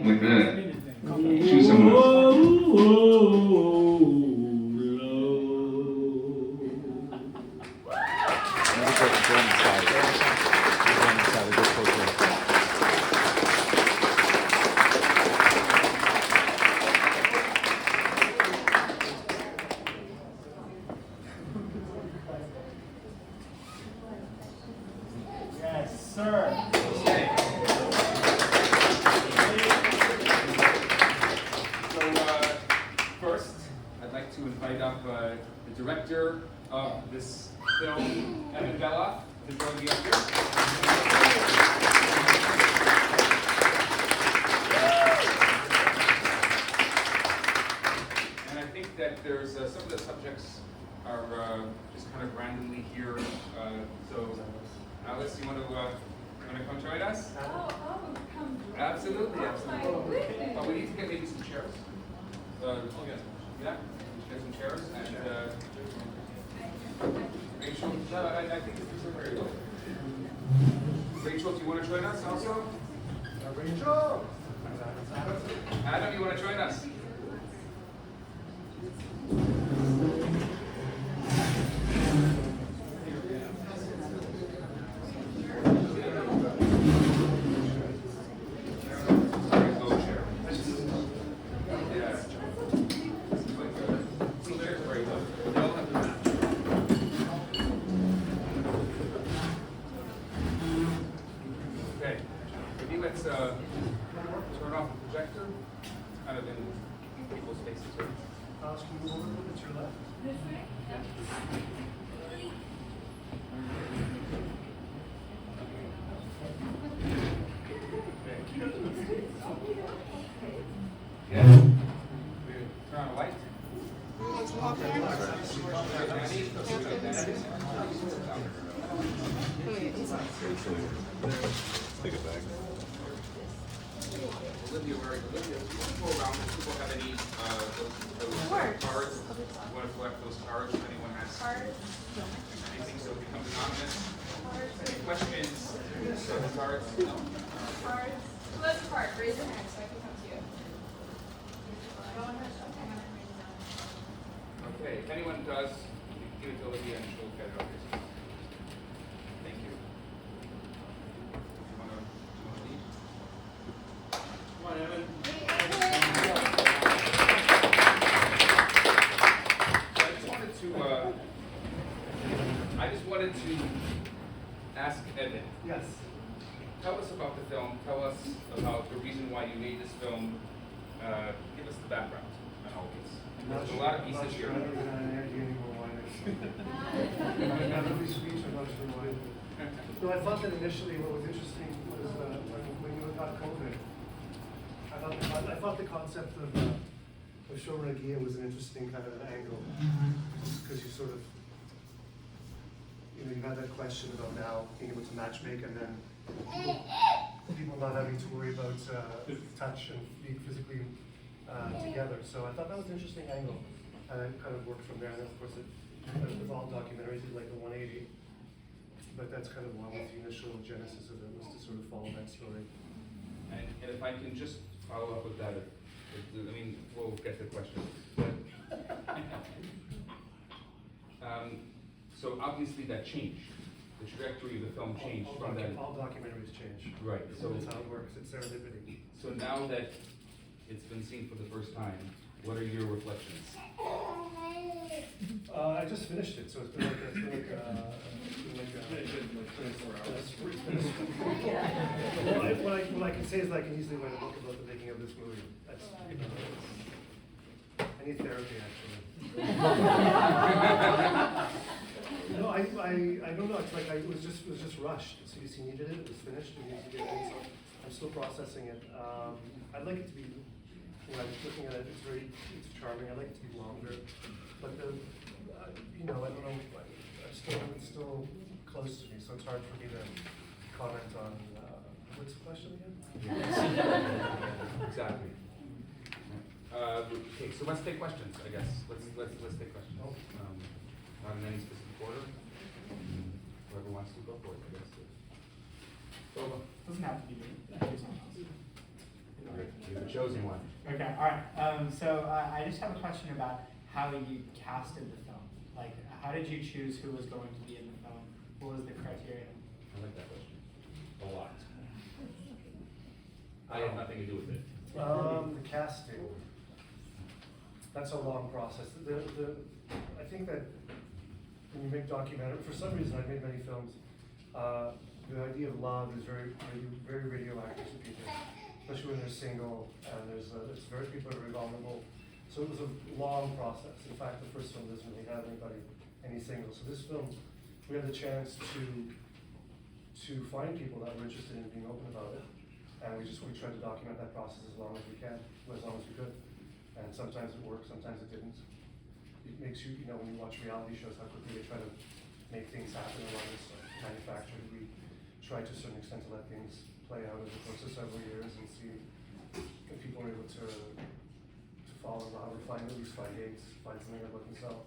like that. Choose someone else. Yes, sir. First, I'd like to invite up the director of this film, Rabbi Bernath, to join me up here. And I think that there's some of the subjects are just kind of randomly here. So, Alice, you want to come join us? Come. Absolutely, absolutely. But we need to get maybe some chairs. Yeah, get some chairs and Rachel. I think this is very good. Rachel, do you want to join us also? Rachel. Adam, you want to join us? Let's turn off the projector, kind of in people's faces. Right? Can you move over a little bit to your left? This way? Yeah. Turn on the light. Take it back. Olivia, Olivia, do you want to go around if people have any those cards? You want to collect those cards if anyone has anything, so it becomes anonymous. Any questions? So the cards? No? Cards. Who has a card? Raise your hand so I can come to you. Okay, if anyone does, give it to Olivia and she'll get it up here. Thank you. Do you want to leave? Come on, Evan. I just wanted to ask Evan. Yes. Tell us about the film. Tell us about the reason why you made this film. Give us the background on all this. There's a lot of pieces here. I'm not sure speech, I'm not sure why. No, I thought that initially what was interesting was when you got COVID, I thought the concept of Shomer Nagia was an interesting kind of an angle, because you sort of, you had that question about now being able to matchmake and then people not having to worry about touch and being physically together. So I thought that was an interesting angle, and it kind of worked from there. And then of course, with all documentaries, it's like a 180. But that's kind of what was the initial genesis of it, was to sort of follow that story. And if I can just follow up with that, I mean, we'll get to the question. But, so obviously that changed. The trajectory of the film changed from that. All documentaries change. Right. So that's how it works. It's serendipity. So now that it's been seen for the first time, what are your reflections? I just finished it, so it's been like what I can say is I can easily write a book about the making of this movie. That's, I need therapy actually. No, I don't know. It's like it was just rushed. The CBC needed it. It was finished. We needed to get it in. So I'm still processing it. I'd like it to be. When I was looking at it, it's charming. I'd like it to be longer, but I don't know. It's still close to me, so it's hard for me to comment on. What's the question again? Exactly. Okay, so let's take questions. I guess let's take questions. Not in any specific order. Whoever wants to go for it, I guess. Doesn't have to be me. Okay. chosen one. Okay, all right. So I just have a question about how you casted the film. Like, how did you choose who was going to be in the film? What was the criteria? I like that question. A lot. I had nothing to do with it. The casting. That's a long process. I think that when you make documentary, for some reason I've made many films, the idea of love is very radioactive to people, especially when they're single and it's very people are very vulnerable. So it was a long process. In fact, the first film doesn't really have any singles. So this film, we had the chance to find people that were interested in being open about it, and we tried to document that process as long as we can, as long as we could. And sometimes it worked, sometimes it didn't. It makes you, when you watch reality shows, how quickly they try to make things happen. A lot of it's manufactured. We try to a certain extent to let things play out over the course of several years and see if people are able to follow around or find at least find something they're looking to sell.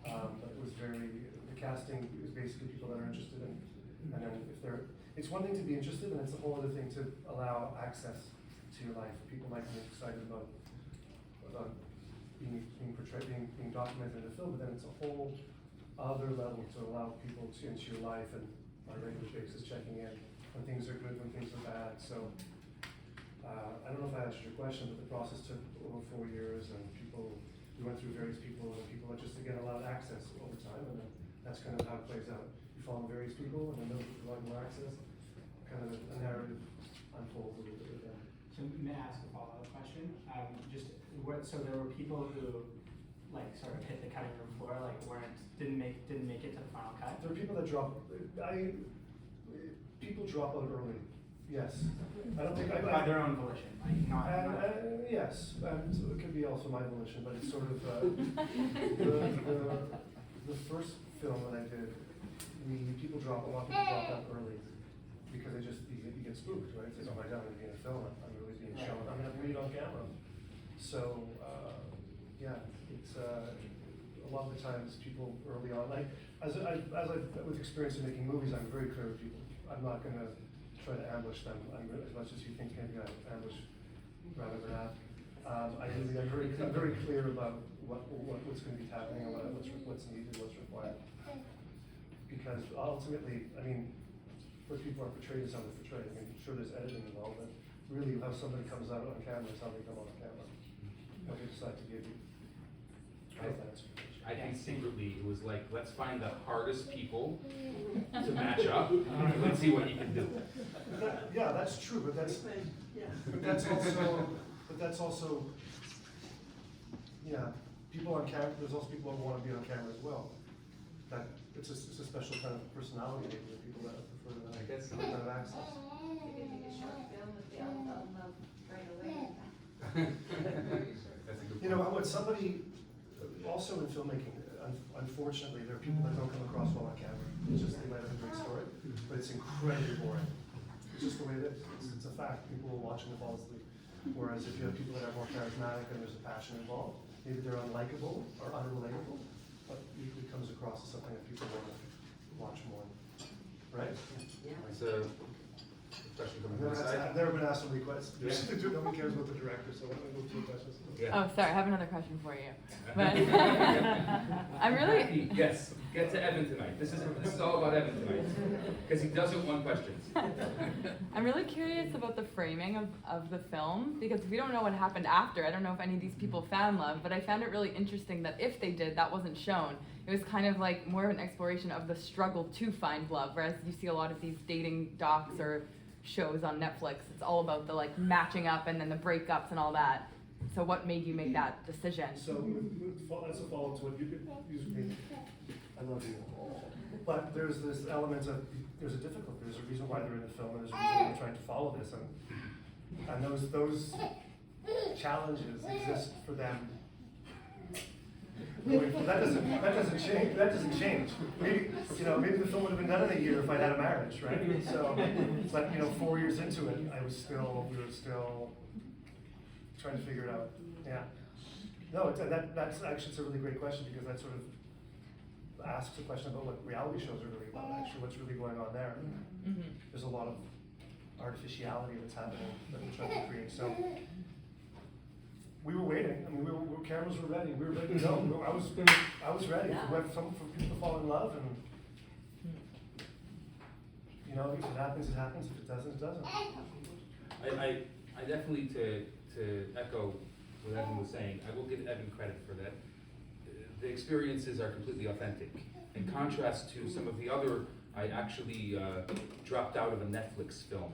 But it was the casting is basically people that are interested in, and then it's one thing to be interested, and it's a whole other thing to allow access to your life. People might be excited about being portrayed, being documented in a film, but then it's a whole other level to allow people into your life and on a regular basis checking in when things are good, when things are bad. So I don't know if I answered your question, but the process took over 4 years, and we went through various people, and people are just to get a lot of access over time, and then that's kind of how it plays out. You follow various people, and then those who provide more access, kind of a narrative unfolds a little bit with them. So may I ask a follow-up question? So there were people who sort of hit the cutting room floor, didn't make it to the final cut? There are people that people drop out early. Yes, I don't think by their own volition, yes, and it could be also my volition, but it's sort of the first film that I did. A lot of people dropped out early because you get spooked, right? It's like, oh my God, I'm being in a film. I'm really being shown. I'm gonna read on camera. So it's a lot of the times people early on, with experience in making movies, I'm very clear with people. I'm not gonna try to ambush them. As much as you think maybe I ambush Rabbi Bernath. I'm very clear about what's going to be happening and what's needed, what's required. Because ultimately, what people are portrayed is how they're portrayed. Sure, there's editing involved, but really how somebody comes out on camera is how they come on camera. What they decide to give you. I think secretly it was like, let's find the hardest people to match up, and let's see what you can do. Yeah, that's true, but that's also, people on camera. There's also people who want to be on camera as well. That it's a special kind of personality. Maybe the people that prefer that kind of access. You could make a short film if they all fell in love right away. That's a good point. What somebody also in filmmaking, unfortunately, there are people that don't come across well on camera. It's just they might have a great story, but it's incredibly boring. It's just the way it is. It's a fact. People will watch and fall asleep. Whereas if you have people that are more charismatic and there's a passion involved, maybe they're unlikable or unrelatable, but it usually comes across as something that people want to watch more. Right? It's a question coming from the side. I've never been asked so many questions. Yeah. Nobody cares about the director, so I'm going to go through questions. Yeah. Oh, sorry, I have another question for you. But I'm really Yes, get to Evan tonight. This is all about Evan tonight, because he doesn't want questions. I'm really curious about the framing of the film, because we don't know what happened after. I don't know if any of these people found love, but I found it really interesting that if they did, that wasn't shown. It was kind of like more of an exploration of the struggle to find love, whereas you see a lot of these dating docs or shows on Netflix. It's all about the matching up and then the breakups and all that. So what made you make that decision? So that's a follow-up to what you mean. I love you. But there's this element of, there's a difficulty. There's a reason why they're in the film, and there's a reason why they're trying to follow this. And those challenges exist for them. That doesn't change. That doesn't change. Maybe the film would have been done in a year if I'd had a marriage, right? So, but 4 years into it, we were still trying to figure it out. Yeah. No, that's actually it's a really great question, because that sort of asks a question about what reality shows are really about. Actually, what's really going on there? There's a lot of artificiality that's happening that we're trying to create. So we were waiting. I mean, cameras were ready. We were ready to go. I was ready for people to fall in love, and you know, if it happens, it happens. If it doesn't, it doesn't. I definitely, to echo what Evan was saying, I will give Evan credit for that. The experiences are completely authentic. In contrast to some of the other, I actually dropped out of a Netflix film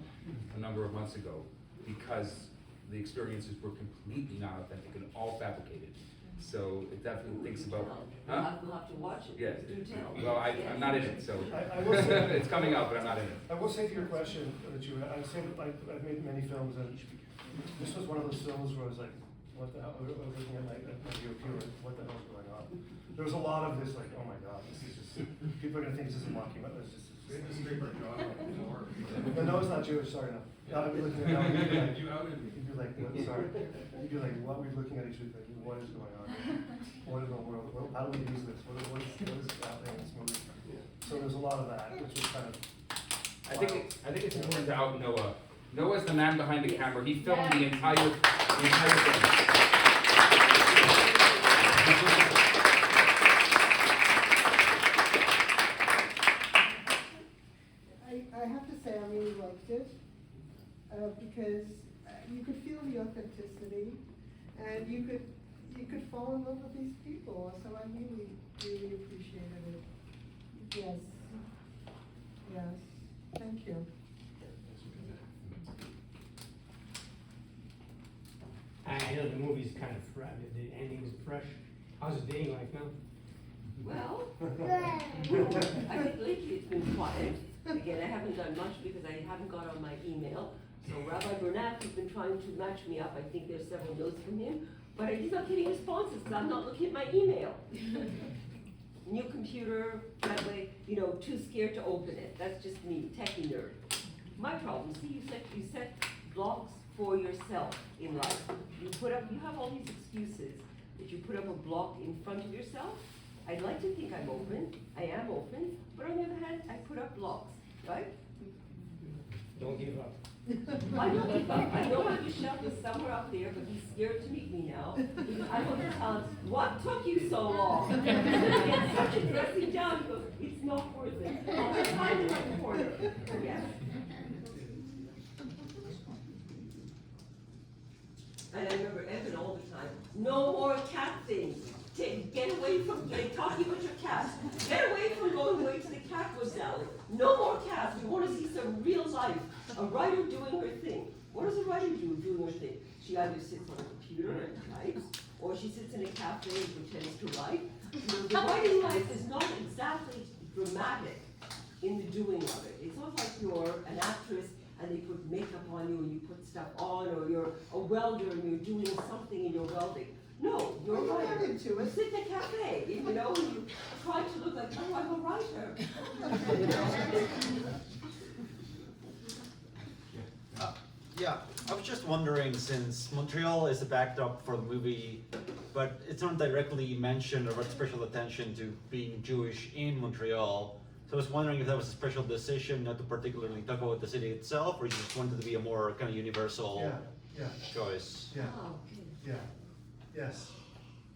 a number of months ago because the experiences were completely not authentic and all fabricated. So it definitely thinks about, huh? We'll have to watch it. Yes, Do tell. well, I'm not in it, so I will say, it's coming out, but I'm not in it. I will say to your question that I've made many films, and this was one of those films where I was like, what the hell? I was looking at my viewer, what the hell's going on? There was a lot of this, like, oh my god, this is just, people are gonna think this is a mockumentary. It's just. No, it's not Jewish. Sorry, no. I'd be looking at now. You outed me. You'd be like, what, sorry. You'd be like, what? We're looking at each other. Like, what is going on? What in the world? Well, how do we use this? What is happening in this movie? So there's a lot of that, which was kind of. I think it's important to out Noah. Noah's the man behind the camera. He filmed the entire thing. I have to say I really liked it because you could feel the authenticity, and you could fall in love with these people. So I really, really appreciated it. Yes. Yes. Thank you. I know the movie's kind of fresh, the ending's fresh. How's it dating life now? Well, I think lately it's been quiet. Again, I haven't done much because I haven't got on my email. So Rabbi Bernath has been trying to match me up. I think there's several notes from him, but he's not getting responses because I'm not looking at my email. New computer, that way, you know, too scared to open it. That's just me, techie nerd. My problem, see, you set blocks for yourself in life. You have all these excuses that you put up a block in front of yourself. I'd like to think I'm open, I am open, but on the other hand, I put up blocks, right? Don't give up. I don't give up. I know Michelle is somewhere up there, but he's scared to meet me now. I want to tell him, what took you so long? It's such a dressing down. He goes, it's not worth it. I'll just hide in the corner. Yes. And I remember Evan all the time, no more cat things. Get away from talking about your cat. Get away from going away to the cat alley. No more cats. We want to see some real life. A writer doing her thing. What does a writer do doing her thing? She either sits on a computer and types, or she sits in a cafe and pretends to write. The writing life is not exactly dramatic in the doing of it. It's not like you're an actress and they put makeup on you and you put stuff on, or you're a welder and you're doing something in your welding. No, you're a writer. You sit in a cafe, you know, and you try to look like, oh, I'm a writer. You know? Yeah, I was just wondering, since Montreal is a backdrop for the movie, but it's not directly mentioned or brought special attention to being Jewish in Montreal. So I was wondering if that was a special decision not to particularly talk about the city itself, or you just wanted to be a more kind of universal choice. Yeah. Oh, okay. Yeah. Yes.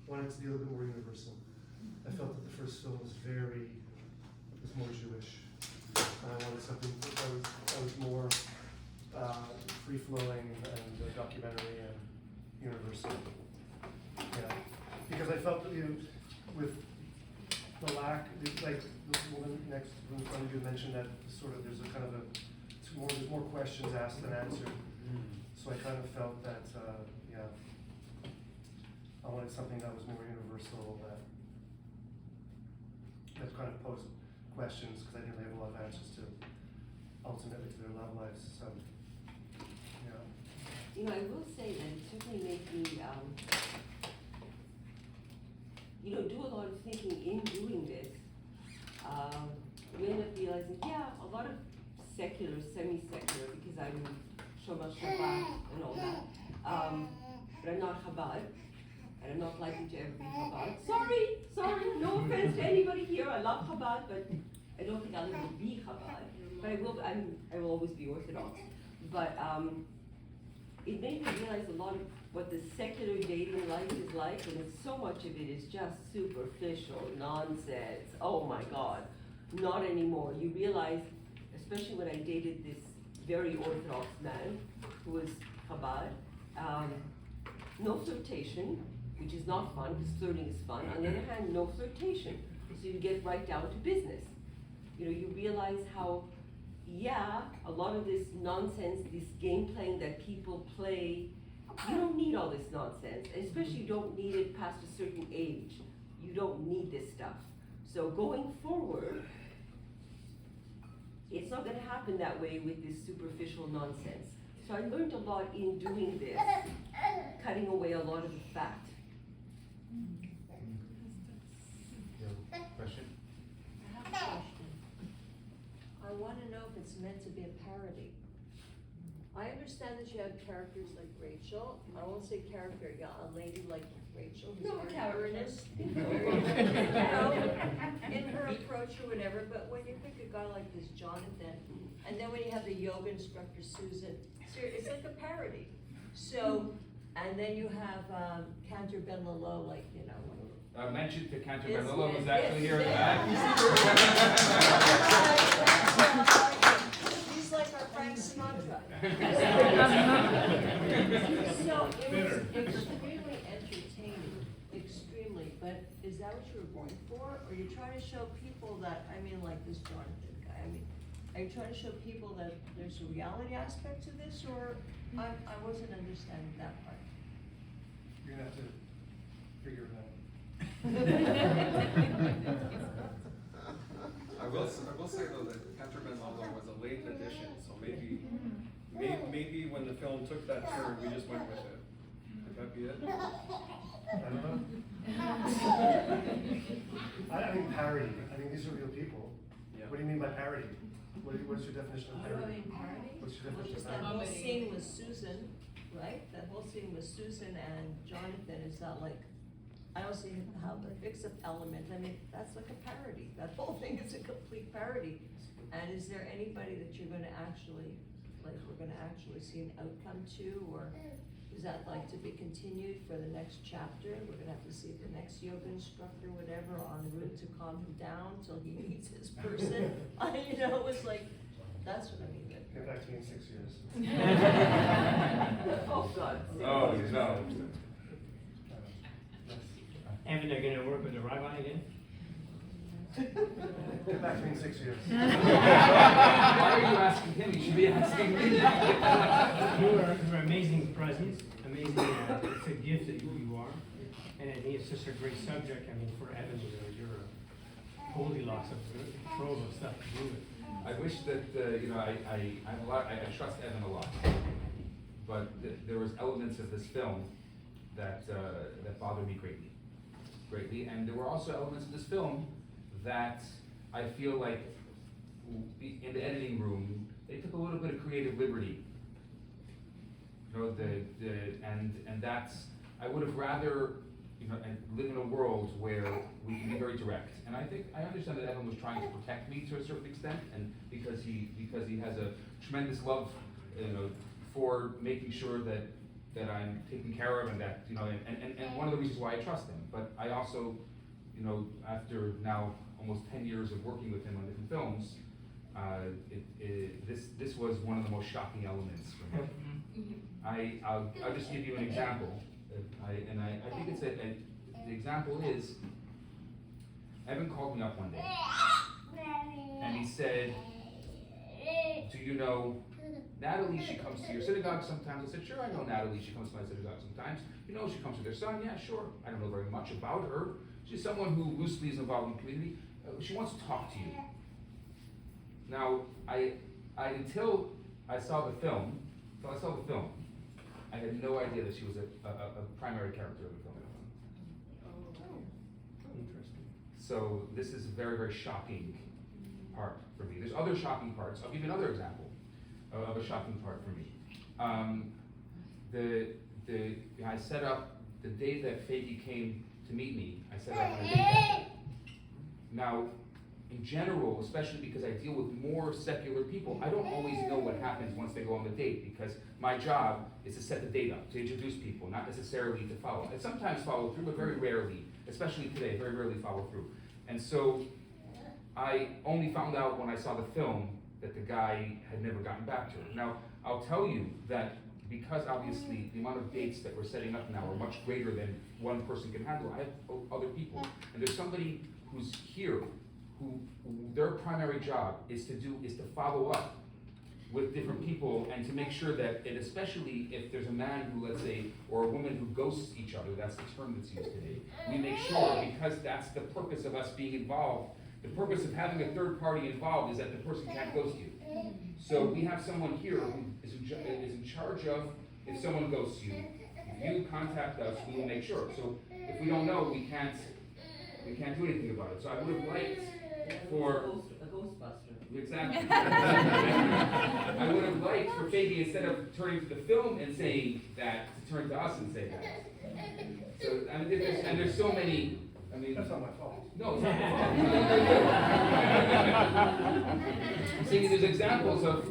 Wanted to be a little bit more universal. I felt that the first film was more Jewish. And I wanted something that was more free-flowing and documentary and universal. Yeah. Because I felt that with the lack, like the woman next in front of you mentioned that sort of there's more questions asked than answered. So I kind of felt that, I wanted something that was more universal, that kind of posed questions, because I didn't really have a lot of answers to, ultimately, to their love lives. So, yeah. You know, I will say that it certainly made me, do a lot of thinking in doing this. You end up realizing, a lot of secular, semi-secular, because I'm Shomer Shabbat and all that, but I'm not Chabad. And I'm not likely to ever be Chabad. Sorry, no offense to anybody here. I love Chabad, but I don't think I'll ever be Chabad. But I will always be Orthodox. But it made me realize a lot of what the secular dating life is like, and so much of it is just superficial nonsense. Oh my God, not anymore. You realize, especially when I dated this very orthodox man who was Chabad, no flirtation, which is not fun, because flirting is fun. On the other hand, no flirtation, so you get right down to business. You know, you realize how, yeah, a lot of this nonsense, this game playing that people play, you don't need all this nonsense, and especially you don't need it past a certain age. You don't need this stuff. So going forward, it's not gonna happen that way with this superficial nonsense. So I learned a lot in doing this, cutting away a lot of the fat. Question? I have a question. I want to know if it's meant to be a parody. I understand that you have characters like Rachel. I won't say character, yeah, a lady like Rachel who's No, very character. earnest, in her approach or whatever. But when you pick a guy like this Jonathan, and then when you have the yoga instructor Susan, it's like a parody. So, and then you have Cantor Ben Lalo, like, you know. Mention to Cantor Yes, Ben Lalo was yes, actually yes, here in the yes. back. He's like our Frank Sinatra. So it was extremely entertaining, extremely, but is that what you were going for? Or are you trying to show people that, I mean, like this Jonathan guy, I mean, are you trying to show people that there's a reality aspect to this, or I wasn't understanding that part? You're gonna have to figure it out. I will say though that Cantor Ben Lalo was a late addition, so maybe when the film took that turn, we just went with it. Could that be it? I don't know. I mean parody. I mean, these are real people. Yeah. What do you mean by parody? What's your definition of What do I parody? mean, parody? What's your Well, definition just of that parody? whole scene with Susan, right? That whole scene with Susan and Jonathan is not like, I don't see how the fix-up element, I mean, that's like a parody. That whole thing is a complete parody. And is there anybody that you're gonna actually, like, we're gonna actually see an outcome to, or is that like to be continued for the next chapter? We're gonna have to see the next yoga instructor, whatever, en route to calm him down till he meets his person. You know, it was like, that's what I mean. Get back to me in 6 years. Oh, God. Oh, no. Evan, they're gonna work with the rabbi again? Get back to me in 6 years. Why are you asking him? You should be asking me. You're an amazing presence, amazing, it's a gift that you are. And I think it's just a great subject, I mean, for Evan, you're a Goldilocks of trove of stuff to do with. I wish that, you know, I trust Evan a lot, but there was elements of this film that bothered me greatly, and there were also elements of this film that I feel like in the editing room, they took a little bit of creative liberty. You know, and that's, I would have rather, you know, live in a world where we can be very direct. And I understand that Evan was trying to protect me to a certain extent, and because he has a tremendous love, you know, for making sure that I'm taken care of, and that, you know, and one of the reasons why I trust him. But I also, you know, after now almost 10 years of working with him on different films, this was one of the most shocking elements for me. I'll just give you an example. I think it's the example is, Evan called me up one day, and he said, do you know Natalie? She comes to your synagogue sometimes. I said, sure, I know Natalie. She comes to my synagogue sometimes. You know, she comes with her son. Yeah, sure. I don't know very much about her. She's someone who loosely is involved in the community. She wants to talk to you. Now, until I saw the film, I had no idea that she was a primary character of the film. Interesting. So this is a very, very shocking part for me. There's other shocking parts. I'll give you another example of a shocking part for me. I set up the day that Faggy came to meet me. I set up on a date. Now, in general, especially because I deal with more secular people, I don't always know what happens once they go on the date, because my job is to set the date up, to introduce people, not necessarily to follow. I sometimes follow through, but very rarely, especially today, very rarely follow through. And so I only found out when I saw the film that the guy had never gotten back to her. Now, I'll tell you that because obviously the amount of dates that we're setting up now are much greater than one person can handle, I have other people. And there's somebody who's here who their primary job is to follow up with different people and to make sure that, and especially if there's a man who, let's say, or a woman who ghosts each other, that's the term that's used today, we make sure, because that's the purpose of us being involved, the purpose of having a third party involved is that the person can't ghost you. So we have someone here who is in charge of, if someone ghosts you, if you contact us, we will make sure. So if we don't know, we can't do anything about it. So I would have liked for A Ghostbuster. exactly. I would have liked for Fabi, instead of turning to the film and saying that, to turn to us and say that. So I mean, there's so many. I mean, That's not my fault. no, it's not your fault. I'm saying there's examples of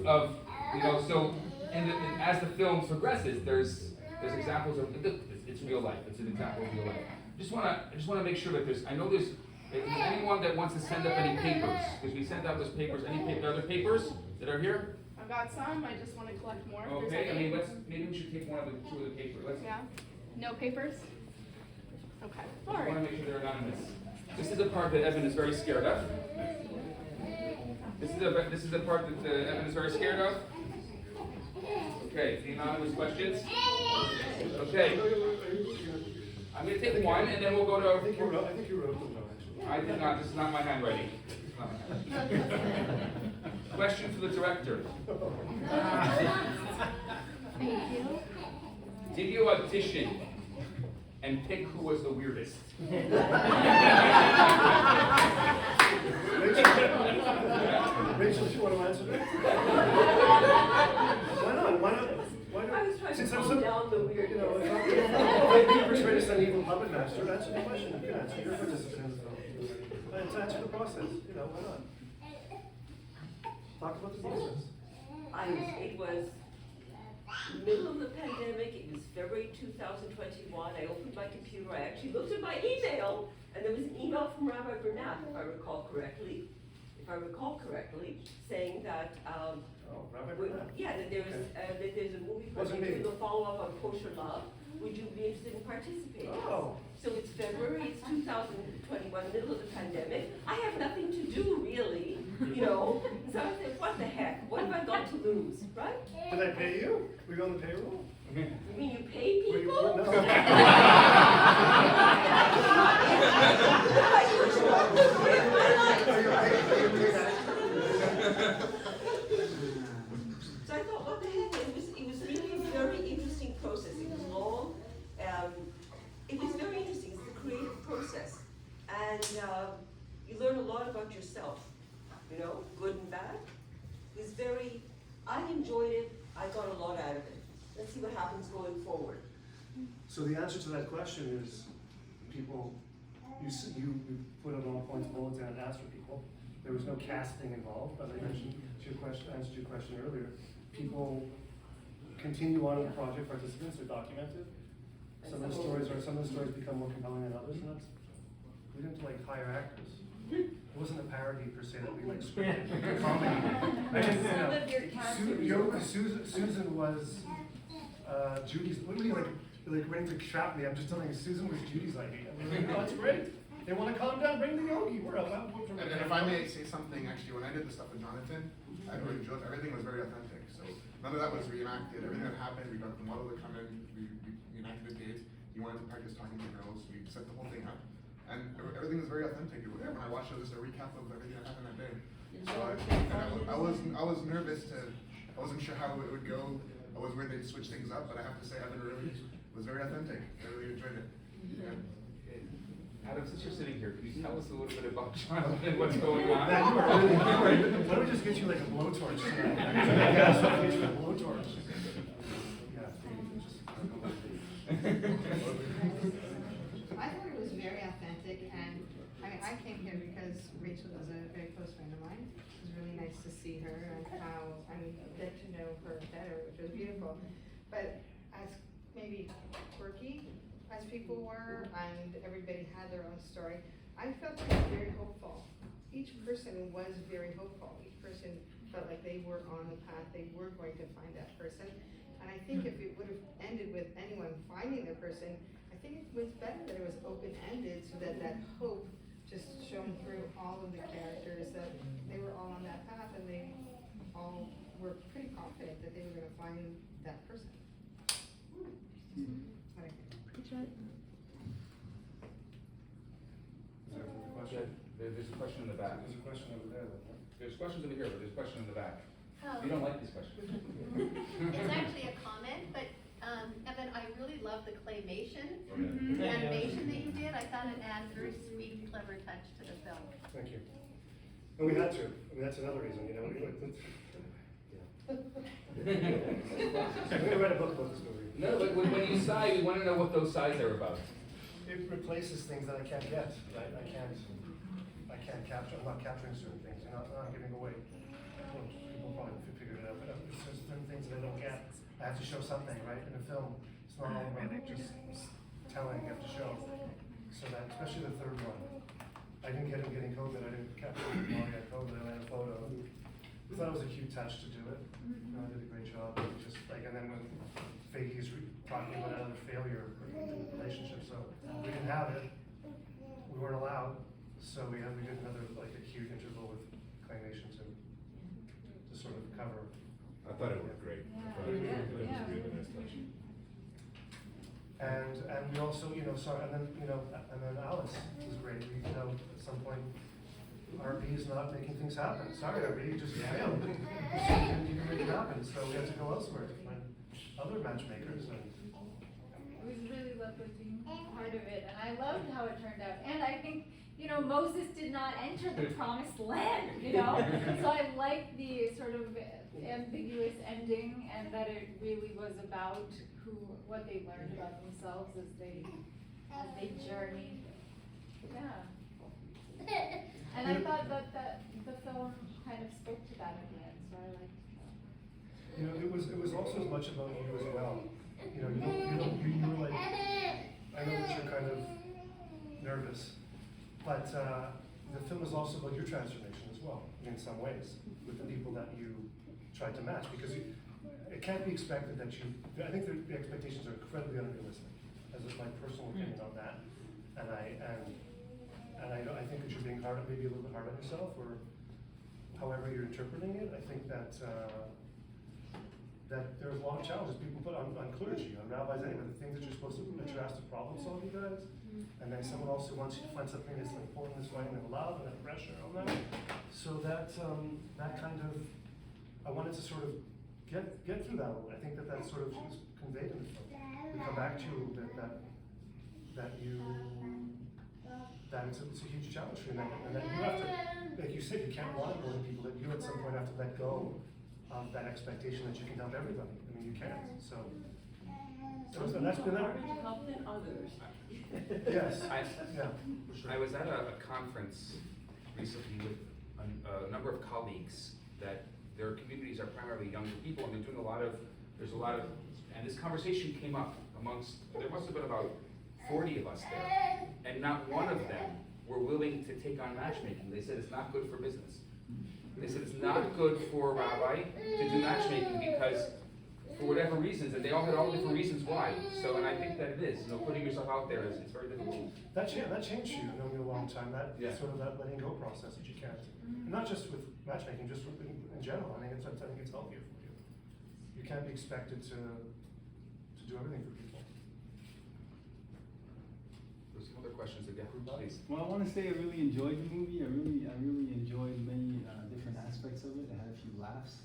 so and as the film progresses, there's examples of it's real life. It's an example of real life. I just want to make sure that there's. I know there's. Is there anyone that wants to send up any papers? Because we sent out those papers. Any other papers that are here? I've got some. I just want to collect more. if there's Okay. I any. mean, maybe we should take one of the two of the papers. Yeah. No papers. Okay. All I want right. to make sure they're anonymous. This is the part that Evan is very scared of. This is the part that Evan is very scared of. Okay, the anonymous questions. Okay. I'm going to take one, and then we'll go to. I think you wrote them though, actually. I did not. This is not my handwriting. This is not my handwriting. Question for the director. Thank you. Did you audition and pick who was the weirdest? Rachel, do you want to answer that? Why not? Why not? I was trying to Since I'm calm down the weird. you know, if I'm portrayed as an evil puppet master, answer the question. You can answer. You're a participant in the film. Let's answer the process. You know, why not? Talk about the process. It was middle of the pandemic. It was February 2021. I opened my computer. I actually looked at my email, and there was an email from Rabbi Bernath, if I recall correctly, saying that Rabbi we- Bernath. yeah, that there's a movie Wasn't project me. to follow up on Kosher Love. Would you be interested in participating? Oh. So it's February, it's 2021, middle of the pandemic. I have nothing to do really, you know. So I said, what the heck? What have I got to lose, right? Did I pay you? Were you on the payroll? You mean you pay Were you? people? No. So I thought, what the heck? It was really a very interesting process. It was long. It was very interesting. It's the creative process. And you learn a lot about yourself, you know, good and bad. It was I enjoyed it. I got a lot out of it. Let's see what happens going forward. So the answer to that question is, people, you put it on points bullets and asked for people. There was no casting involved, as I mentioned answered your question earlier. People continue on in the project, participants are documented. Some of the stories become more compelling than others, and we didn't like hire actors. It wasn't a parody per se that we like scripted comedy. Some of your characters. Susan was Judy's. What do you like ready to trap me? I'm just telling you, Susan was Judy's idea. Oh, that's great. They want to calm down, bring the yogi. We're out. And if I may say something, actually, when I did the stuff with Jonathan, I really enjoyed everything was very authentic. So none of that was reenacted. Everything that happened, we got the model to come in, we enacted a date. He wanted to practice talking to girls. We set the whole thing up, and everything was very authentic. When I watched it, it was just a recap of everything that happened that day. So I was nervous I wasn't sure how it would go. I was worried they'd switch things up, but I have to say, Evan really was very authentic. I really enjoyed it. Yeah. Adam, since you're sitting here, can you tell us a little bit about Jonathan, what's going on? Man, why don't we just get you like a blowtorch tonight? Gas station, a blowtorch. I thought it was very authentic, and I I came here because Rachel is a very close friend of mine. It was really nice to see her and get to know her better, which was beautiful. But as maybe quirky as people were, and everybody had their own story, I felt it was very hopeful. Each person was very hopeful. Each person felt like they were on the path, they were going to find that person. And I think if it would have ended with anyone finding their person, I think it was better that it was open-ended so that that hope just shone through all of the characters, that they were all on that path and they all were pretty confident that they were gonna find that person. What I think. Is there a question? There's a question in the back. There's a question over there, then, right? There's questions over here, but there's a question in the back. Um, You don't like these questions. It's actually a comment, but Evan, I really love the claymation, Okay. the animation that you did. I thought it added a very sweet, clever touch to the film. Thank you. And we had to. I mean, that's another reason, you know. I'm gonna write a book about this movie. No, but when you sigh, we want to know what those sighs are about. It replaces things that I can't get. I can't capture. I'm not capturing certain things. I'm not giving away. Well, people probably figured it out, but there's certain things that I don't get. I have to show something, right? In a film, it's not all about just telling. You have to show. So that, especially the third one, I didn't get him getting COVID. I didn't capture him while he had COVID. I had a photo. I thought it was a cute touch to do it. You know, I did a great job. Just like, and then when Fakey's talking about another failure in the relationship, so we didn't have it. We weren't allowed, so we did another like a cute interval with claymation to sort of cover. I thought it worked great. I thought it was really nice touch. And we also, you know, and then Alice was great. We, you know, at some point, RB is not making things happen. Sorry, RB, you just failed. You didn't make it happen, so we had to go elsewhere to find other matchmakers. And It was really lovely being part of it, and I loved how it turned out. And I think, you know, Moses did not enter the promised land, you know? So I like the sort of ambiguous ending, and that it really was about what they learned about themselves as they journeyed. Yeah. And I thought that the film kind of spoke to that in the end, so I liked that. you know, it was also as much about you as well. You know, you were like, I know that you're kind of nervous, but the film is also about your transformation as well, in some ways, with the people that you tried to match, because it can't be expected that I think the expectations are incredibly unrealistic, as is my personal opinion on that, and I think that you're being maybe a little bit hard on yourself, or however you're interpreting it. I think that there's a lot of challenges people put on clergy, on rabbis anyway, the things that you're supposed to, that you're asked to problem solve, you guys, and then someone also wants you to find something that's important, that's finding the love and the pressure on that. So that kind of, I wanted to sort of get through that a little. I think that sort of is conveyed in the film. We come back to that it's a huge challenge for you, and that you have to, like you said, you can't want more than people, that you at some point have to let go of that expectation that you can help everybody. I mean, you can't. So that's been harder to help than others. Yes. I was at a conference recently with a number of colleagues that their communities are primarily younger people, and there's a lot of, and this conversation came up there must have been about 40 of us there, and not one of them were willing to take on matchmaking. They said it's not good for business. They said it's not good for a rabbi to do matchmaking because, for whatever reasons, and they all had all different reasons why. So, and I think that it is, putting yourself out there is very difficult. That changed you, knowing you a long time. Sort of that letting go process that you can't, and not just with matchmaking, just in general. I think it's healthier for you. You can't be expected to do everything for people. There's some other questions again, please. Well, I want to say I really enjoyed the movie. I really enjoyed many different aspects of it. I had a few laughs.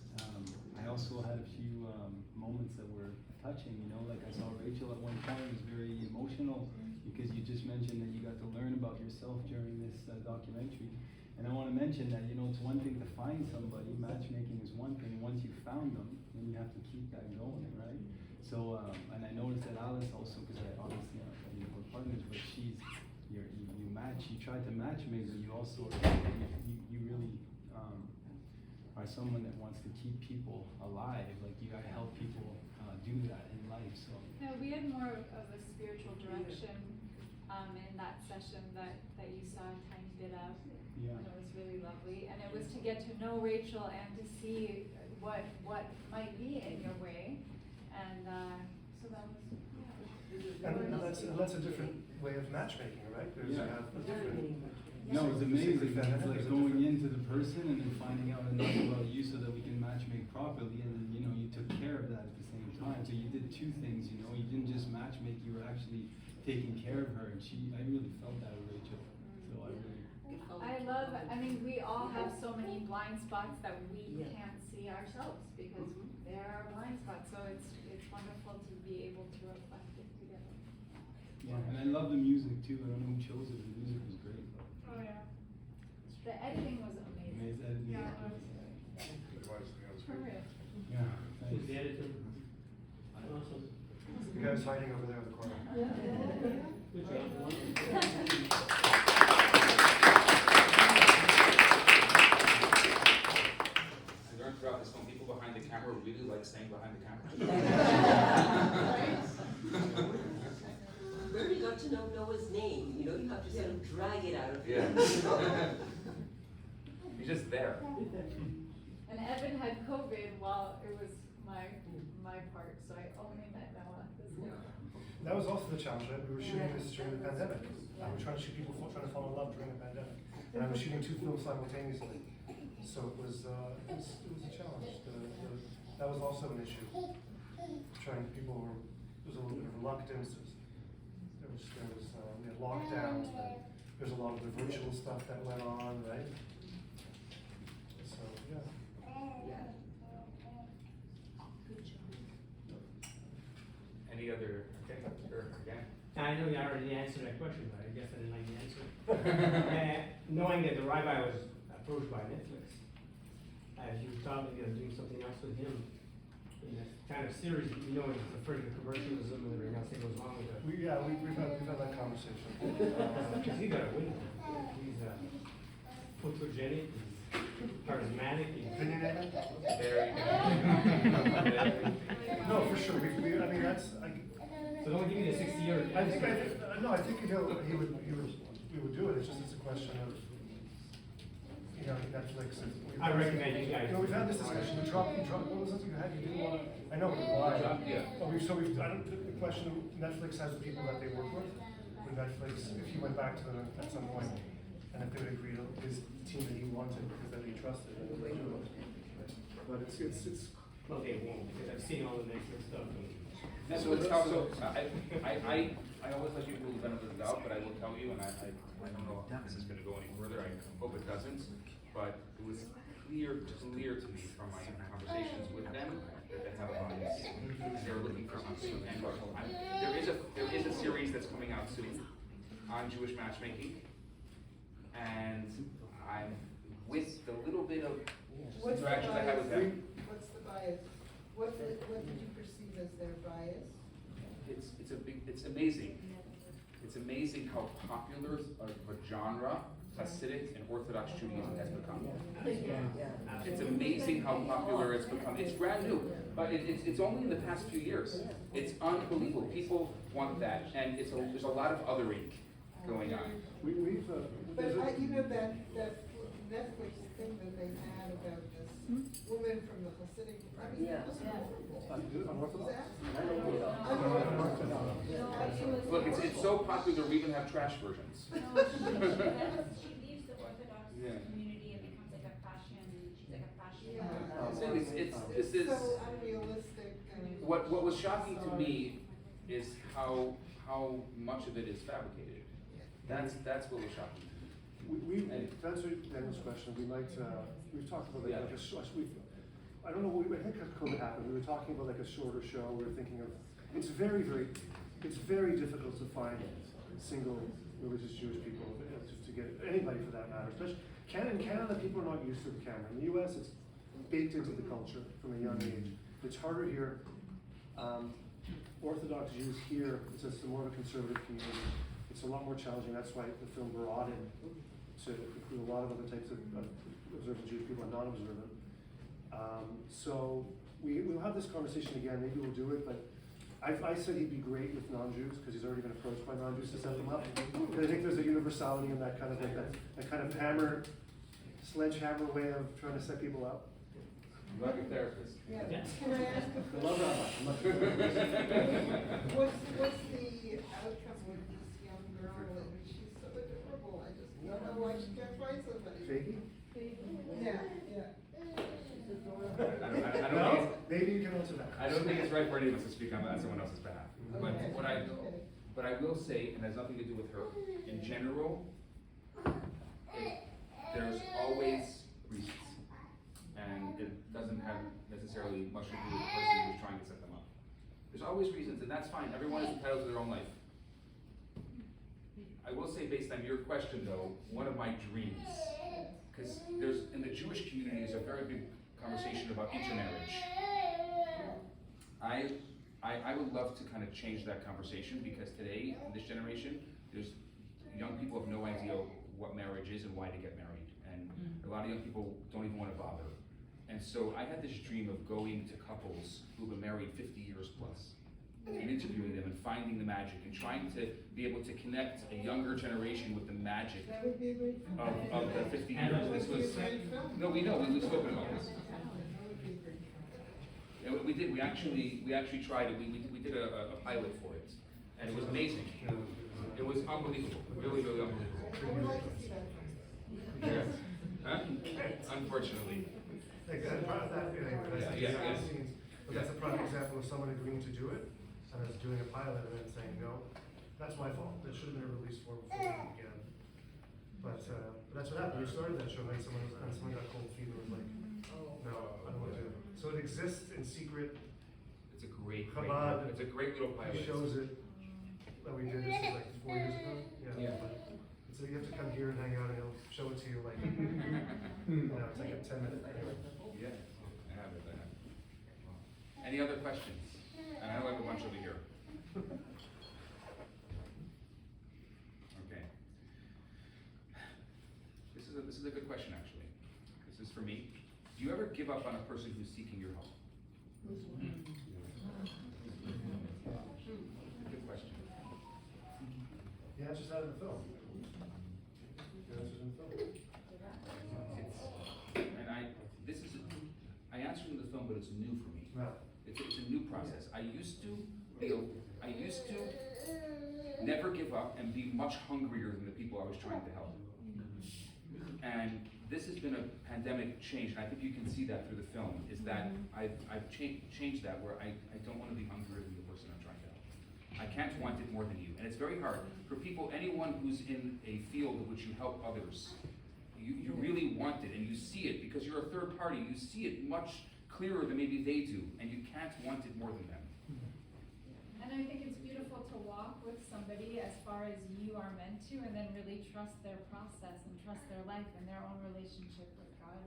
I also had a few moments that were touching. You know, like I saw Rachel at one point was very emotional because you just mentioned that you got to learn about yourself during this documentary. And I want to mention that, you know, it's one thing to find somebody. Matchmaking is one thing. Once you found them, then you have to keep that going, right? So, and I noticed that Alice also, because I obviously, we're partners, but you you tried to matchmake, but you also, you really, are someone that wants to keep people alive, like you gotta help people, do that in life, so. No, we had more of a spiritual direction, in that session that you saw a tiny bit of. Yeah. And it was really lovely, and it was to get to know Rachel and to see what might be in your way, and, so that was, yeah. And that's a different way of matchmaking, right? There's Yeah. a different. No, it's amazing, There's it's a like going into the person and then finding out enough about you so that we can matchmake properly, and then, you took care of that at the same time, so you did two things, you didn't just matchmake, you were actually taking care of her, and I really felt that with Rachel, so I mean, we all have so many blind spots that we can't see ourselves, because there are blind spots, so it's wonderful to be able to reflect it together. Yeah, and I love the music too, I don't know who chose it, the music was great. Oh, yeah. The editing was amazing. Amazing editing. Yeah. It was For great. real. Yeah, thanks. The editor. Awesome. The guy's hiding over there in the corner. Good job. I learned throughout this film, people behind the camera really like staying behind the camera. Bernie got to know Noah's name, you have to sort of drag it out of him. Yeah. He's just there. And Evan had COVID while it was my part, so I only met Noah this year. That was also the challenge, right? We were shooting this during the pandemic. We were trying to shoot people trying to fall in love during the pandemic. And I was shooting two films simultaneously. So it was a challenge. That was also an issue. There was a little bit of reluctance. We had lockdowns, but there's a lot of the virtual stuff that went on, right? So, yeah. Any other, okay, sure, again? I know you already answered that question, but I guess I didn't like the answer. Knowing that the rabbi was approached by Netflix, as you thought maybe of doing something else with him in this kind of series, it's afraid of commercialism and everything else that goes along with it. We've had that conversation. Because he got a win. He's photogenic, he's charismatic, he's Opinionated? Very No, for sure. So don't give me the 60-year. I think we would do it. It's a question of, Netflix. I recommend you guys. We've had this discussion. We dropped. What was something you had? You didn't want to. I know, but why? Yeah. But the question of Netflix has the people that they work with. When Netflix, if he went back to them at some point, and if they would agree to his team that he wanted because that he trusted, then they would do it. But it's. Well, they won't, because I've seen all the Netflix stuff. Netflix also, I always let people the benefit of the doubt, but I will tell you, and I don't know if this is gonna go any further, I hope it doesn't, but it was clear to me from my conversations with them that they have a bias, and they're looking for something. And look, there is a series that's coming out soon on Jewish matchmaking, and I'm with the little bit of interactions I had with them. What's the bias? What did you perceive as their bias? It's amazing. It's amazing how popular of a genre Hasidic and Orthodox Judaism has become. It's amazing how popular it's become. It's brand new, but it's only in the past few years. It's unbelievable. People want that, and there's a lot of othering going on. But that Netflix thing that they had about this woman from the Hasidic, Look, it's so popular we even have trash versions. She leaves the Orthodox community and becomes like a fashion. She's like a fashion. This is so unrealistic. what was shocking to me is how much of it is fabricated. That's what was shocking to me. To answer Daniel's question, we've talked about I don't know, I think COVID happened, we were talking about a shorter show, we were thinking of, it's very difficult to find single religious Jewish people, to get anybody for that matter, especially, in Canada, people are not used to the camera. In the US, it's baked into the culture from a young age. It's harder here. Orthodox Jews here, it's more of a conservative community. it's a lot more challenging. That's why the film broadened to include a lot of other types of observant Jewish people and non-observant. So we'll have this conversation again. Maybe we'll do it, but I said he'd be great with non-Jews because he's already been approached by non-Jews to set them up. But I think there's a universality in that kind of like that kind of sledgehammer way of trying to set people up. Love your therapist. Yeah. Can I ask a Love question? Rabbi. What's the outcome with this young girl? And she's so adorable. I just don't know why she can't find somebody. Faggy? Yeah, yeah. She's adorable. I don't No? think Maybe you can answer that. I don't think it's right for any of us to speak on someone else's behalf. Okay. But I will say, and it has nothing to do with her, in general, there's always reasons. And it doesn't have necessarily much to do with the person who's trying to set them up. There's always reasons, and that's fine. Everyone is entitled to their own life. I will say, based on your question though, one of my dreams, because there's, in the Jewish community, there's a very big conversation about intermarriage. I would love to kind of change that conversation, because today, in this generation, there's young people have no idea what marriage is and why to get married. And a lot of young people don't even want to bother. And so I had this dream of going to couples who've been married 50 years plus and interviewing them and finding the magic and trying to be able to connect a younger generation with the magic That would be a great film. of the 50 years. This was, no, we know, we've spoken about this. And we did, we actually tried it, we did a pilot for it, and it was amazing. It was unbelievable, really, really unbelievable. Yes. Huh? Unfortunately. Like that, anyway, that's Yeah, behind yeah. the scenes. But that's a prime example of someone agreeing to do it, and us doing a pilot and then saying, no, that's my fault. That should have been released for before we began. But that's what happened. We started that show, and someone got cold feet and was like, no, I don't want to do it. So it exists in secret. It's a great Chabad. it's a great little pilot. He shows it that we did this like 4 years ago. Yeah. So you have to come here and hang out, and he'll show it to you like, it's like a 10-minute thing. Yeah, I have it. Any other questions? And I know I have a bunch over here. Okay. This is a good question, actually. This is for me. Do you ever give up on a person who's seeking your help? Good question. The answer's out of the film. The answer's in the film. I answered in the film, but it's new for me. Right. It's a new process. I used to never give up and be much hungrier than the people I was trying to help. And this has been a pandemic change, and I think you can see that through the film, is that I've changed that, where I don't want to be hungrier than the person I'm trying to help. I can't want it more than you. And it's very hard for people, anyone who's in a field in which you help others, you really want it, and you see it, because you're a third party, you see it much clearer than maybe they do, and you can't want it more than them. And I think it's beautiful to walk with somebody as far as you are meant to, and then really trust their process and trust their life and their own relationship with God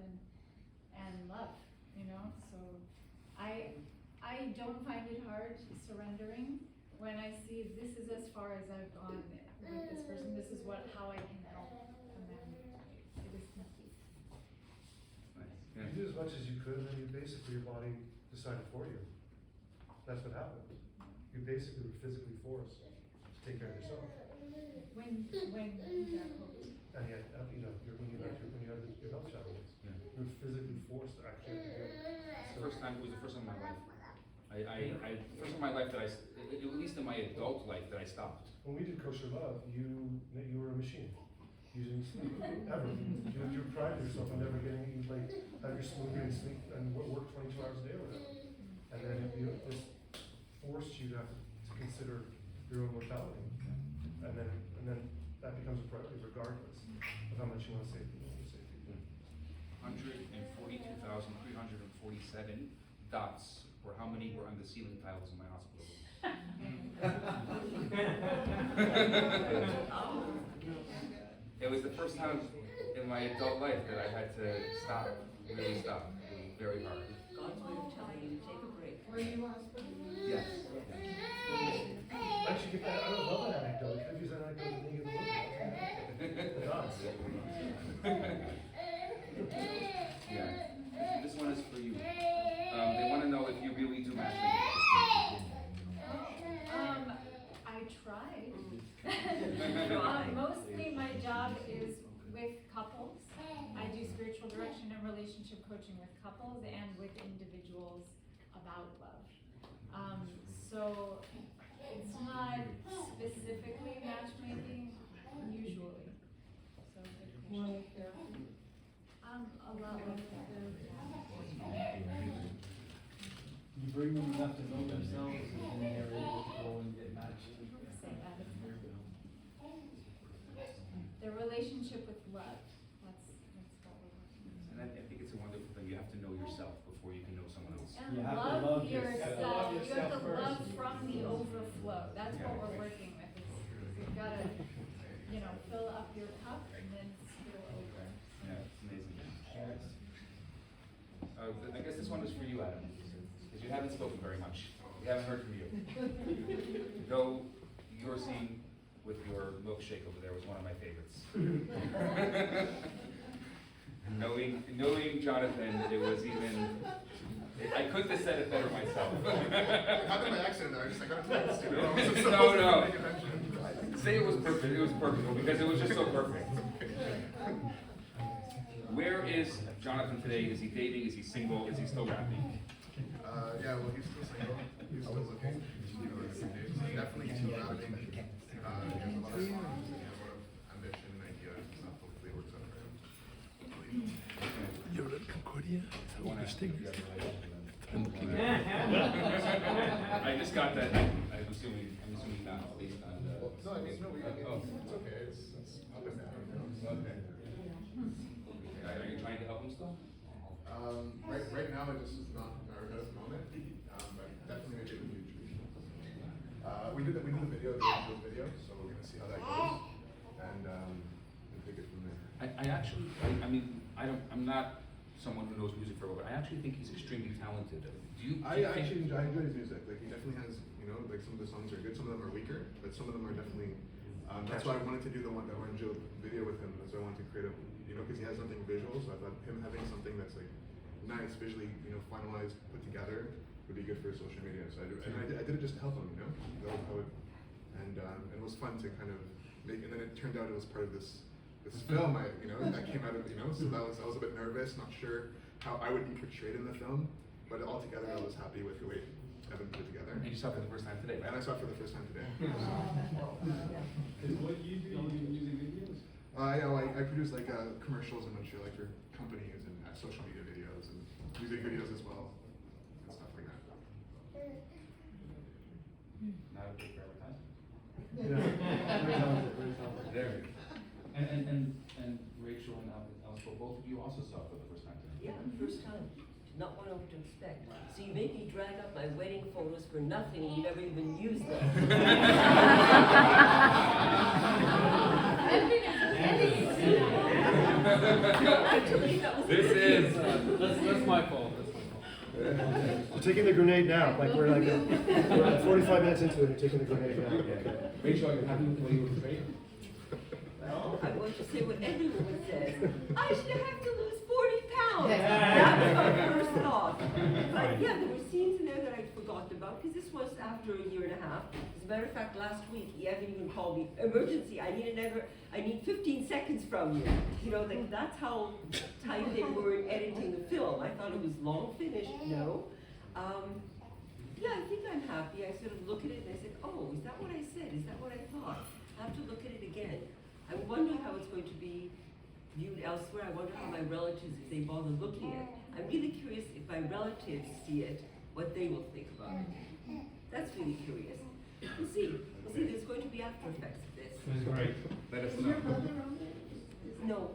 and love, you know? So I don't find it hard surrendering when I see this is as far as I've gone with this person, this is how I can help, and then it is complete. You did as much as you could, and then your body decided for you. That's what happened. You basically were physically forced to take care of yourself. When you got COVID. And yet, when you had your health challenges, you were physically forced to actually do it. It was the first time in my life. First time in my life that at least in my adult life, that I stopped. When we did Kosher Love, you were a machine. You didn't sleep ever. You prided yourself on never getting, you'd like have your smoothie and sleep and work 22 hours a day or whatever. And then this forced you to have to consider your own mortality. And then that becomes a priority regardless of how much you want to save people. 142,347 dots were how many were on the ceiling tiles in my hospital. It was the first time in my adult life that I had to stop, really stop. It was very hard. God's way of telling you to take a break. Were you hospitalized? Yes. Actually, I don't love that anecdote. Could use that anecdote does. Yeah. This one is for you. They want to know if you really do matchmaking. I try. Mostly my job is with couples. I do spiritual direction and relationship coaching with couples and with individuals about love. So it's not specifically matchmaking usually. So good question. A lot like You bring them enough to know themselves, and then they're able to go and get matched. the relationship with love. That's what we're working on. And I think it's a wonderful thing. You have to know yourself before you can know someone else. And You have to love love yourself. yourself. You have to love from the overflow. That's what we're working with. You've got to, fill up your cup and then spill over. Yeah, it's amazing. I guess this one is for you, Adam, because you haven't spoken very much. We haven't heard from you. Though your scene with your milkshake over there was one of my favorites. knowing Jonathan, it was even. I couldn't have said it better myself. It happened by accident. I got a text. No. Say it was perfect. It was perfect because it was just so perfect. Where is Jonathan today? Is he dating? Is he single? Is he still rapping? Yeah, well, he's still single. He's still looking. Definitely too rapping. He has a lot of songs. He has a lot of ambition and ideas. So hopefully it works out for him. You're at Concordia? Is that what you're staying? I just got that. I'm assuming not based on the. No, I mean, it's okay. It's up and down. Okay. Are you trying to help him still? Right now, it just is not at the moment. But definitely maybe in the future. We did the video, the Angel's video, so we're gonna see how that goes, and we'll take it from there. I'm not someone who knows music very well, but I actually think he's extremely talented. I enjoy his music. Like he definitely has, like some of the songs are good, some of them are weaker, but some of them are definitely. That's why I wanted to do the Angel video with him. So I wanted to create a, because he has something visual. So I thought him having something that's like nice, visually, finalized, put together would be good for social media. So I did it just to help him, That was how it, and it was fun to kind of make. And then it turned out it was part of this film. That came out of So I was a bit nervous, not sure how I would be portrayed in the film. But altogether, I was happy with the way Evan put it together. And you saw it for the first time today, right? And I saw it for the first time today. Is what you do music videos? Yeah, well, I produce commercials in Montreal, for companies and social media videos and music videos as well, and stuff like that. Not a big advertisement. There. And Rachel and Alice, both of you also saw it for the first time today. Yeah, first time. Not what I would expect. So you make me drag up my wedding photos for nothing and you never even use them. Actually, that was That's my fault. We're taking the grenade now. We're 45 minutes into it. We're taking the grenade now. Okay. Rachel, are you happy with the way you were portrayed? I want to say what everyone says. I should have to lose 40 pounds. That was my first thought. But yeah, there were scenes in there that I'd forgotten about because this was after a year and a half. As a matter of fact, last week, Evan even called me, emergency, I need 15 seconds from you. That's how tight they were in editing the film. I thought it was long finished. No. Yeah, I think I'm happy. I sort of look at it and I said, oh, is that what I said? Is that what I thought? I have to look at it again. I wonder how it's going to be viewed elsewhere. I wonder how my relatives, if they bother looking at it. I'm really curious if my relatives see it, what they will think about it. That's really curious. We'll see. There's going to be after effects of this. It was great. Let us Is know. your mother on there? No,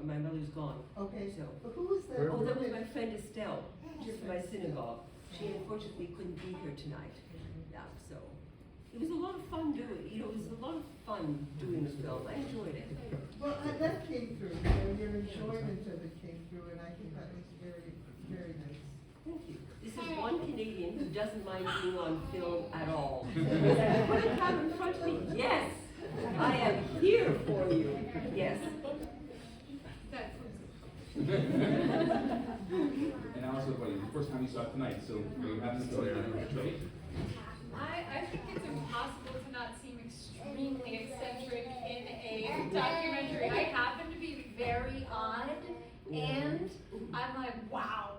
my mother's gone. Okay, So. but who was that? Oh, that was my friend Estelle, just from my synagogue. She unfortunately couldn't be here tonight. Yeah, so. It was a lot of fun doing, it was a lot of fun doing the film. I enjoyed it. Well, that came through, your enjoyment of it came through, and I think that was very, very nice. Thank you. This is one Canadian who doesn't mind being on film at all. Put a camera in front of me. Yes, I am here for you. Yes. And also, buddy, the first time you saw it tonight, so you haven't seen it, right? I think it's impossible to not seem extremely eccentric in a documentary. I happen to be very odd, and I'm like, wow,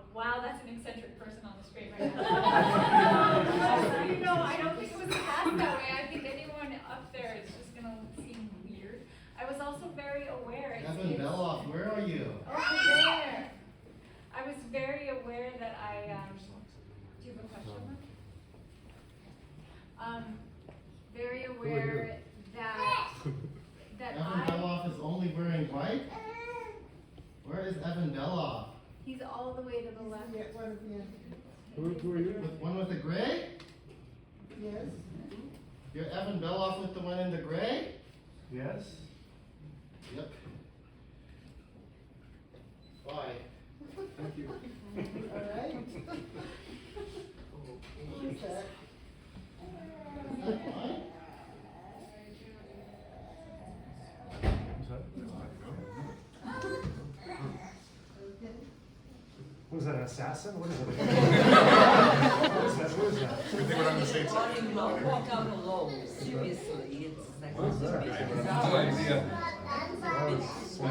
that's an eccentric person on the screen right now. You know, I don't think it was cast that way. I think anyone up there is just gonna seem weird. I was also very aware. Evan Beloff, where are you? Over there. I was very aware that I, do you have a question? Very aware that Evan Beloff is only wearing white? Where is Evan Beloff? He's all the way to the left. Who are you? With one with the gray? Yes. You're Evan Beloff with the one in the gray? Yes. Yep. Why? Thank you. All right. Who's that? Is that why? What is that, an assassin? What is it? What is that? Who is that? I think we're on the same side. Don't walk out alone. Seriously, it's like. What is that? No idea. Why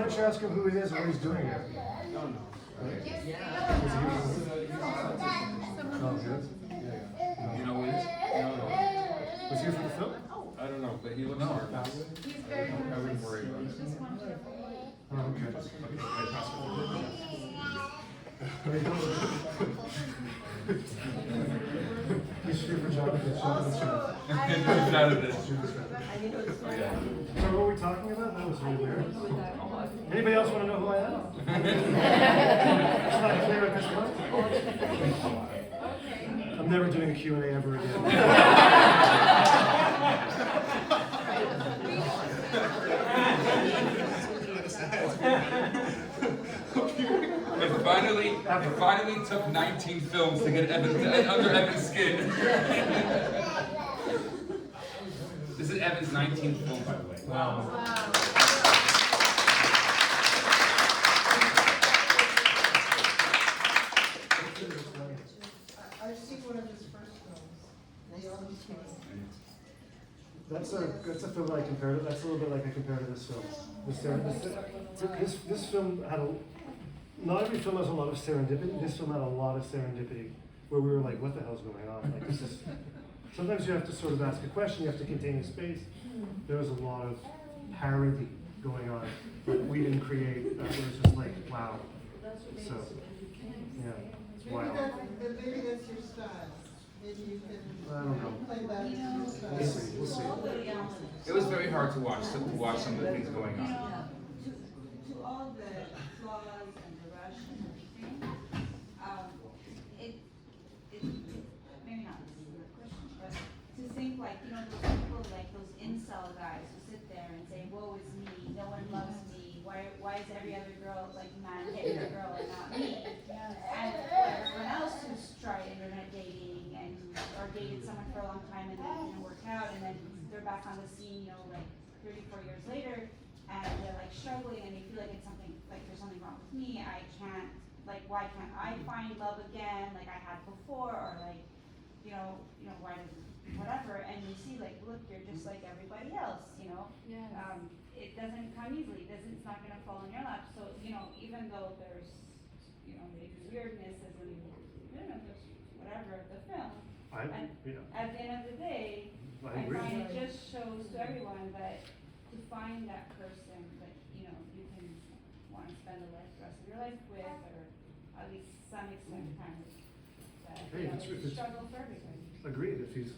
don't you ask him who he is and what he's doing here? No. Yeah. Oh, good. You know who it is? No. Was he here for the film? I don't know, but he looks smart. He's very I wouldn't worry about it. Oh, okay. He's here for Jonathan. Also, So what were we talking about? That was really weird. Anybody else want to know who I am? It's not clear at this point. I'm never doing a Q&A ever again. It finally took 19 films to get Evan under Evan's skin. This is Evan's 19th film, by the way. Wow. I've seen one of his first films. The Army King. That's a film I compared to. That's a little bit like I compared to this film. This film had not every film has a lot of serendipity. This film had a lot of serendipity, where we were like, "What the hell's going on?" Like this is. Sometimes you have to sort of ask a question. You have to contain the space. There was a lot of parody going on that we didn't create. It was just like, wow. So, yeah, it's wild. Maybe that's your style. Maybe you can I don't know. play that as your style. We'll see. It was very hard to watch some of the things going on. To all the flaws and the rush and everything, it maybe not this is the question, but to think like, you know, those people like those incel guys who sit there and say, woe is me, no one loves me, why is every other girl, like man hitting a girl and not me? And everyone else who's tried internet dating and or dated someone for a long time and then it didn't work out and then they're back on the scene, you know, like 34 years later and they're like struggling and they feel like it's something, like there's something wrong with me, I can't, like why can't I find love again like I had before, or like, you know, why doesn't, whatever, and you see like, look, you're just like everybody else, you know? Yes. It doesn't come easily, it's not gonna fall in your lap, so, you know, even though there's, you know, maybe weirdness as in, you know, there's whatever, the film, and at the end of the day, I find it just shows to everyone that to find that person that, you know, you can want to spend the rest of your life with, or at least some extent kind of, that, Hey, you know, if it's a it's- struggle for everybody. Agreed. If he's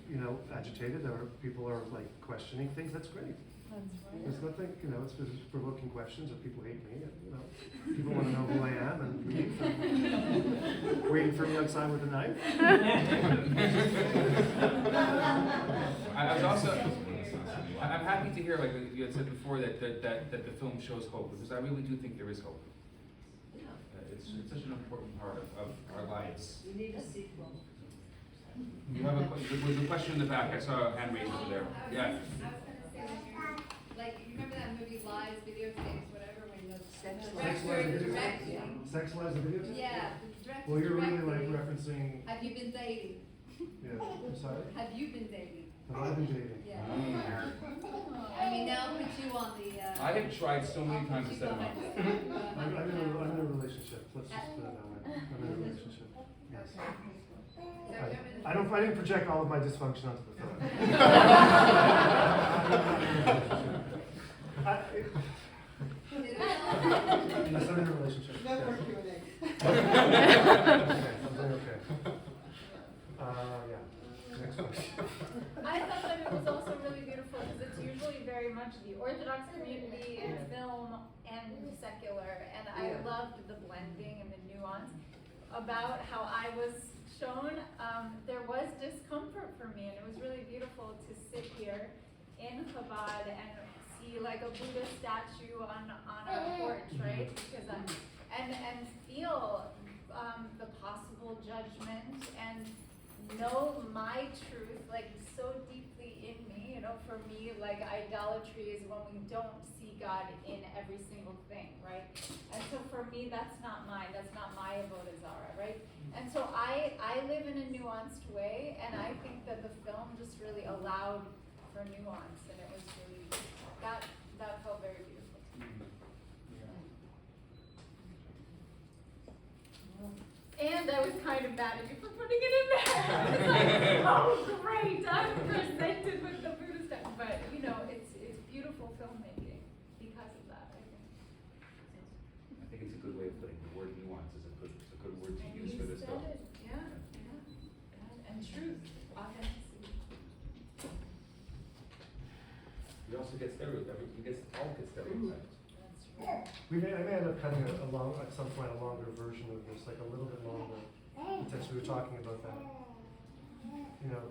you know agitated or people are like questioning things, that's great. That's right. There's nothing, you know, it's just provoking questions. If people hate me, you know, people want to know who I am and waiting for me outside with a knife. I was also, I'm happy to hear, like you had said before, that the film shows hope, because I really do think there is hope. It's such an important part of our lives. We need a sequel. You have a question in the back. I saw a hand raised over there. Yeah. I was gonna say, when like, you remember that movie Lies, Videotapes, whatever, when the Sex director Lies, Videotapes? directing. Sex Lies and Videotapes? Yeah, the director Well, you're really like directing. referencing, Have you been dating? yeah, I'm sorry? Have you been dating? Have I been dating? Yeah. I mean, now put you on the, I have tried so many times to set them up. I'm in a relationship, let's just put it that way. I'm in a relationship, yes. I didn't project all of my dysfunction onto the film. Yes, I'm in a relationship. No more yes. Q&A. I'm doing okay. Yeah, next question. I thought that it was also really beautiful because it's usually very much the Orthodox community in film and secular, and I loved the blending and the nuance. About how I was shown, there was discomfort for me, and it was really beautiful to sit here in Chabad and see like a Buddha statue on a porch, right? Because and feel the possible judgment and know my truth like so deeply in me. You know, for me, like idolatry is when we don't see God in every single thing, right? And so for me, that's not my avodah zarah, right? And so I live in a nuanced way, and I think that the film just really allowed for nuance, and it was really that felt very beautiful to me. And I was kind of mad at you for putting it in there. I was like, oh great, I'm presented with the Buddha stuff. But you know, it's beautiful filmmaking because of that, I think. I think it's a good way of putting the word nuance is a good word to use for this film. Yeah. And truth, authenticity. We also get stereotypes. We all get stereotypes. I may end up cutting at some point a longer version of this, like a little bit longer. Potentially, we were talking about that. You know,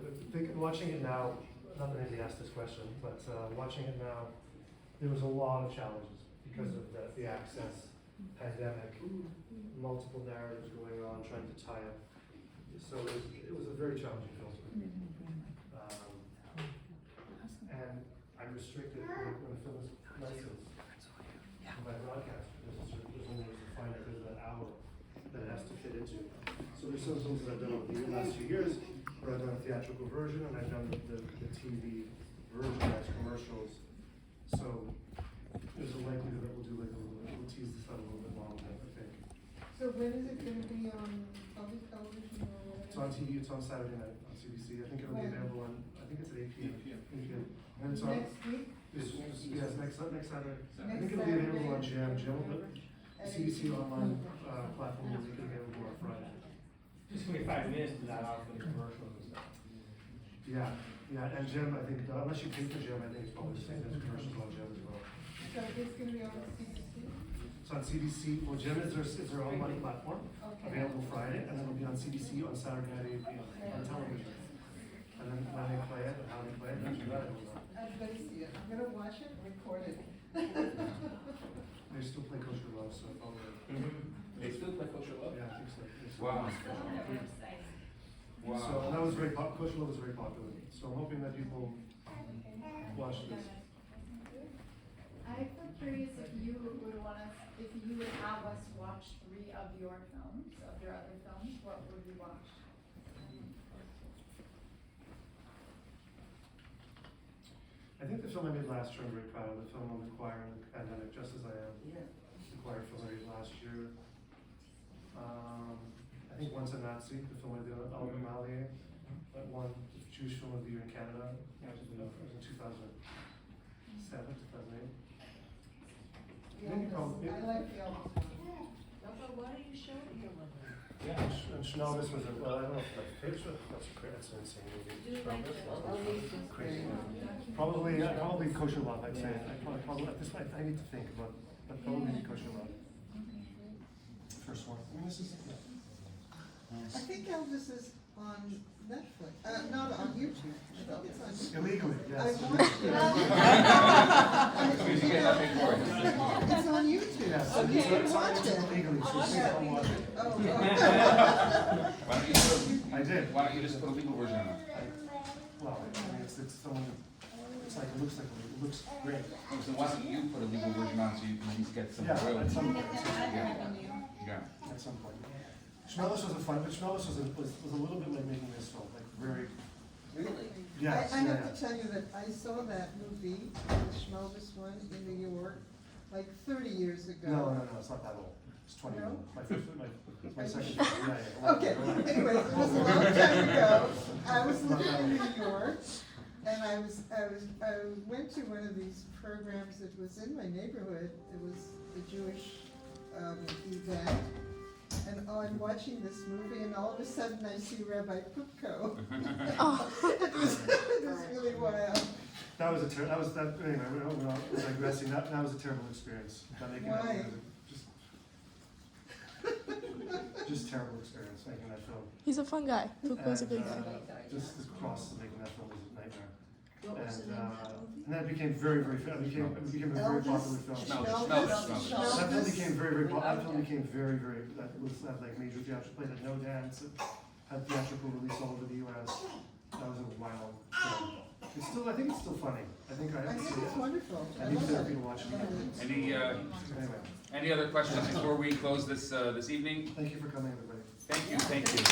watching it now, not that anybody asked this question, but watching it now, there was a lot of challenges because of the access, pandemic, multiple narratives going on, trying to tie up. So it was a very challenging film. And I'm restricted when a film is licensed by broadcast, because there's only a finite bit of that hour that it has to fit into. So there's some films that I've done over the last few years, where I've done a theatrical version, and I've done the TV version as commercials. So there's a likelihood that we'll tease this out a little bit longer, I think. So when is it going to be on public television or whatever? It's on TV, it's on Saturday night on CBC. I think it'll be available on, I think it's at 8 p.m. And it's on, Next week? yes, next Saturday. I Next think it'll be available on Saturday. Jam, but CBC online platform will make it available on Friday. Just 25 minutes to that out for the commercials and stuff. Yeah, and Jim, I think, unless you pay for Jim, I think it's probably the same as commercials on Jim as well. So it's going to be on CBC? It's on CBC, well, Jim is their online platform, available Friday, and then it'll be on CBC on Saturday at 8 p.m. on television. And then when they play it, and how they play it, after that, it will know. I'm going to see it. I'm going to watch it and record it. They still play Kosher Love, so probably. They still play Kosher Love? Yeah, I think so. Wow. Wow. So that was Kosher Love was very popular. So I'm hoping that people watch this. I'm curious if you would have us watch 3 of your films, of your other films, what would we watch? I think the film I made last year, I'm very proud of. The film on the choir in the pandemic, Just As I Am. Yeah. The choir film I made last year. I think Once a Nazi, the film I did on Albert Malier, that won the Jewish Film of the Year in Canada. It was in 2007, 2008. Maybe probably. I like the Elvis one. Why don't you show it here one day? Yeah, and Schnellvis was well, I don't know if that's an insane movie. Schnellvis, crazy movie. Probably Kosher Love, I'd say. Probably at this point, I need to think about, but probably Kosher Love. First one. I mean, this is. I think Elvis is on Netflix, not on YouTube. I think it's on Illegally, yes. I watched it. It's on YouTube. Yes. So you can watch it. Illegally, so please don't watch it. Oh, Why don't you just I did. Why don't you just put a legal version on it? Well, I mean, it's someone. it looks great. So why don't you put a legal version on so you can at least get some Yeah, royalties? at some point. Yeah. At some point. Schmellis was a little bit like making this film, like very. Really? Yes, I yeah, have yeah. to tell you that I saw that movie, the Schmelvis one in New York, like 30 years ago. No, it's not that old. It's 20 years No? old. My second film, yeah. Okay, anyway, it was a long time ago. I was living in New York, and I went to one of these programs that was in my neighborhood. It was the Jewish event. And I'm watching this movie, and all of a sudden I see Rabbi Pupko. It was really wild. That was anyway, we're digressing. That was a terrible experience. Why? Just terrible experience making that film. He's a fun guy. Foucault's a good guy. Just the process of making that film was a nightmare. What was the name of that movie? And that became very, very, it became a very popular film. That film became very popular. That had like major theatrical play, had no dance, it had theatrical release all over the US. That was a wild film. I think it's still funny. I think it's wonderful. I need to people watch it. Any other questions before we close this evening? Thank you for coming, everybody. Thank you.